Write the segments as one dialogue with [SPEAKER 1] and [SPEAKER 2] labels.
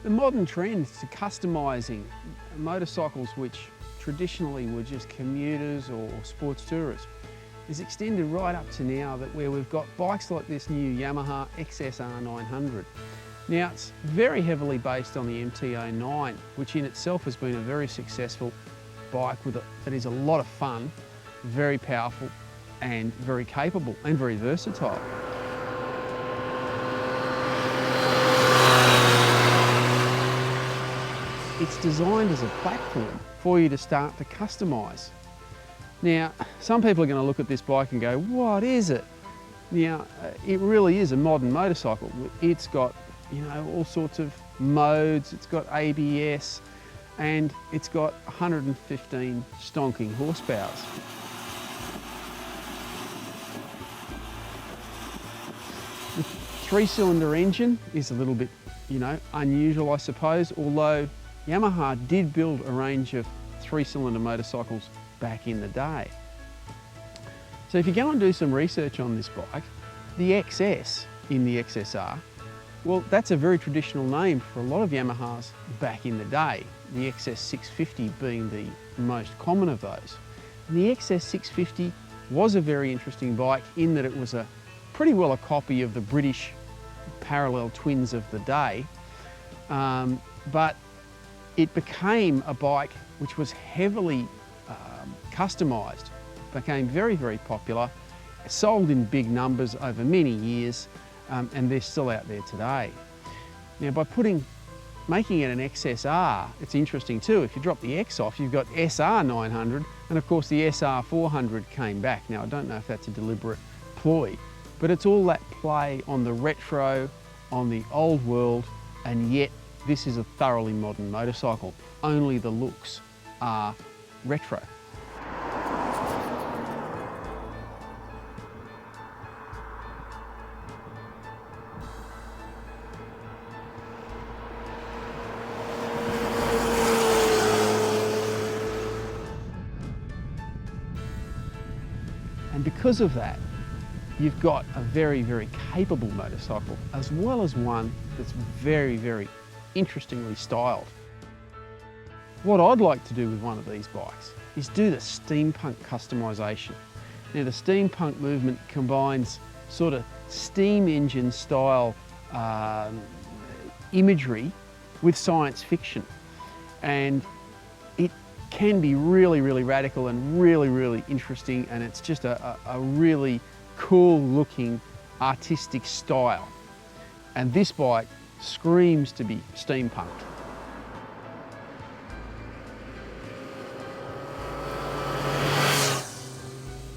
[SPEAKER 1] The modern trend to customising motorcycles which traditionally were just commuters or sports tourists is extended right up to now, that where we've got bikes like this new Yamaha XSR900. Now it's very heavily based on the MT-09, which in itself has been a very successful bike that is a lot of fun, very powerful and very capable and very versatile. It's designed as a platform for you to start to customise. Now, some people are going to look at this bike and go, what is it? Now, it really is a modern motorcycle. It's got, all sorts of modes, it's got ABS, and it's got 115 stonking horsepower. The three-cylinder engine is a little bit, unusual, I suppose, although Yamaha did build a range of three-cylinder motorcycles back in the day. So if you go and do some research on this bike, the XS in the XSR, well, that's a very traditional name for a lot of Yamahas back in the day, the XS650 being the most common of those. And the XS650 was a very interesting bike in that it was pretty well a copy of the British parallel twins of the day, but it became a bike which was heavily customised, became very, very popular, sold in big numbers over many years, and they're still out there today. Now, by making it an XSR, it's interesting too. If you drop the X off, you've got SR900, and of course the SR400 came back. Now, I don't know if that's a deliberate ploy, but it's all that play on the retro, on the old world, and yet this is a thoroughly modern motorcycle. Only the looks are retro. And because of that, you've got a very, very capable motorcycle, as well as one that's very, very interestingly styled. What I'd like to do with one of these bikes is do the steampunk customisation. Now, the steampunk movement combines sort of steam engine style imagery with science fiction, and it can be really, really radical and really, really interesting, and it's just a really cool looking artistic style. And this bike screams to be steampunked.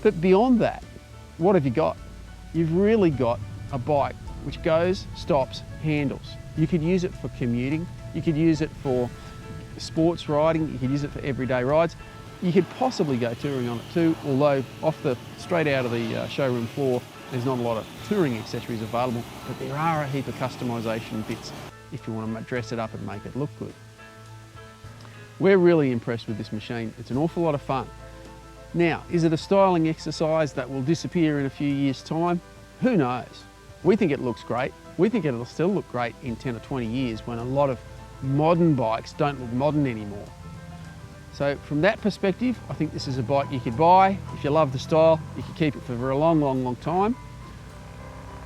[SPEAKER 1] But beyond that, what have you got? You've really got a bike which goes, stops, handles. You could use it for commuting, you could use it for sports riding, you could use it for everyday rides. You could possibly go touring on it too, although straight out of the showroom floor, there's not a lot of touring accessories available, but there are a heap of customisation bits if you want to dress it up and make it look good. We're really impressed with this machine. It's an awful lot of fun. Now, is it a styling exercise that will disappear in a few years' time? Who knows? We think it looks great. We think it'll still look great in 10 or 20 years when a lot of modern bikes don't look modern anymore. So from that perspective, I think this is a bike you could buy. If you love the style, you could keep it for a very long, long, long time.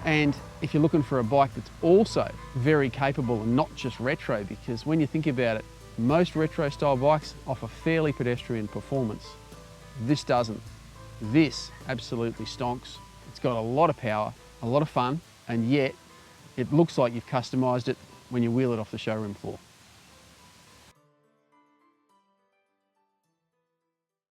[SPEAKER 1] And if you're looking for a bike that's also very capable and not just retro, because when you think about it, most retro style bikes offer fairly pedestrian performance. This doesn't. This absolutely stonks. It's got a lot of power, a lot of fun, and yet it looks like you've customised it when you wheel it off the showroom floor.